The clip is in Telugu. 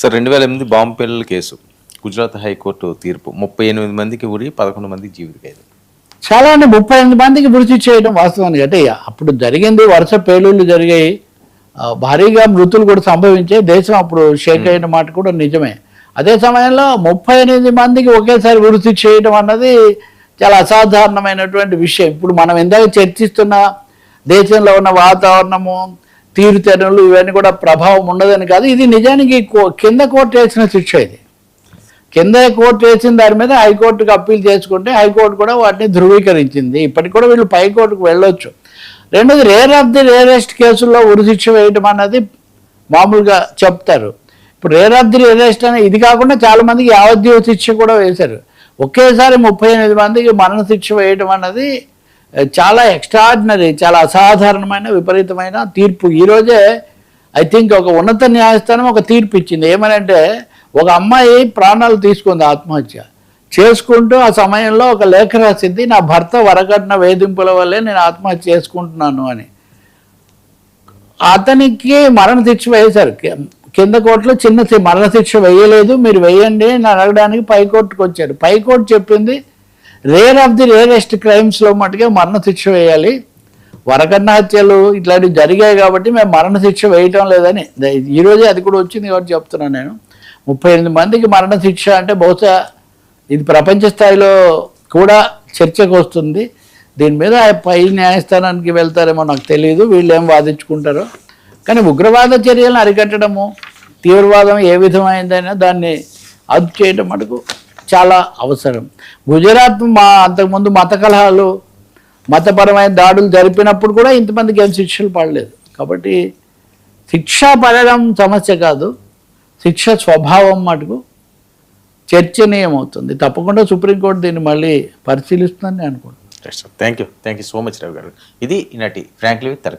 సార్ 2008 బాంబు పేలుళ్ల కేసు గుజరాత్ హైకోర్టు తీర్పు 38 మందికి ఉరి 11 మందికి జీవిత ఖైదు. చాలా అంటే 38 మందికి మృతి చేయడం వాస్తవానికి అంటే అప్పుడు జరిగింది, వరుస పేలుళ్ళు జరిగాయి, భారీగా మృతులు కూడా సంభవించాయి, దేశం అప్పుడు షేక్ అయిన మాట కూడా నిజమే. అదే సమయంలో 38 మందికి ఒకేసారి మృతి చేయడం అన్నది చాలా అసాధారణమైనటువంటి విషయం. ఇప్పుడు మనం ఇందాక చర్చిస్తున్న దేశంలో ఉన్న వాతావరణము, తీరుతెన్నులు ఇవన్నీ కూడా ప్రభావం ఉండదని కాదు, ఇది నిజానికి కింద కోర్టు వేసిన శిక్ష. ఇది కింద కోర్టు వేసిన దాని మీద హైకోర్టుకు అప్పీల్ చేసుకుంటే హైకోర్టు కూడా వాటిని ధృవీకరించింది. ఇప్పటికి కూడా వీళ్ళు పైకోర్టుకు వెళ్ళొచ్చు. రెండోది రేర్ ఆఫ్ ది రేరెస్ట్ కేసుల్లో ఉరిశిక్ష వేయడం అన్నది మామూలుగా చెప్తారు. ఇప్పుడు రేర్ ఆఫ్ ది రేరెస్ట్ అనే ఇది కాకుండా చాలామందికి యావజ్జీవ శిక్ష కూడా వేశారు. ఒకేసారి 38 మందికి మరణశిక్ష వేయడం అన్నది చాలా ఎక్స్ట్రాడినరీ, చాలా అసాధారణమైన విపరీతమైన తీర్పు. ఈరోజే ఐ థింక్ ఒక ఉన్నత న్యాయస్థానం ఒక తీర్పు ఇచ్చింది. ఏమనంటే ఒక అమ్మాయి ప్రాణాలు తీసుకుంది ఆత్మహత్య చేసుకుంటూ. ఆ సమయంలో ఒక లేఖ రాసింది, నా భర్త వరకట్న వేధింపుల వల్లే నేను ఆత్మహత్య చేసుకుంటున్నాను అని. అతనికి మరణశిక్ష వేశారు. కింద కోర్టులో చిన్న మరణశిక్ష వేయలేదు, మీరు వేయండి అని అడగడానికి పైకోర్టుకు వచ్చాడు. పైకోర్టు చెప్పింది రేర్ ఆఫ్ ది రేరెస్ట్ క్రైమ్స్లో మటుకే మరణశిక్ష వేయాలి, వరకట్న హత్యలు ఇట్లాంటివి జరిగాయి కాబట్టి మేము మరణశిక్ష వేయటం లేదని. ఈరోజే అది కూడా వచ్చింది కాబట్టి చెప్తున్నాను నేను. 38 మందికి మరణశిక్ష అంటే బహుశా ఇది ప్రపంచ స్థాయిలో కూడా చర్చకు వస్తుంది. దీని మీద పై న్యాయస్థానానికి వెళ్తారేమో నాకు తెలియదు, వీళ్ళు ఏం వాదించుకుంటారో. కానీ ఉగ్రవాద చర్యలను అరికట్టడము, తీవ్రవాదం ఏ విధమైందైనా దాన్ని అదుపు చేయడం మటుకు చాలా అవసరం. గుజరాత్ అంతకుముందు మత కలహాలు, మతపరమైన దాడులు జరిపినప్పుడు కూడా ఇంతమందికి ఏం శిక్షలు పడలేదు. కాబట్టి శిక్ష పడడం సమస్య కాదు, శిక్ష స్వభావం మటుకు చర్చనీయమవుతుంది. తప్పకుండా సుప్రీంకోర్టు దీన్ని మళ్ళీ పరిశీలిస్తుందని నేను అనుకుంటున్నాను. Thank you so much Ravi గారు. ఇది ఈనాటి ఫ్రాంక్లీ విత్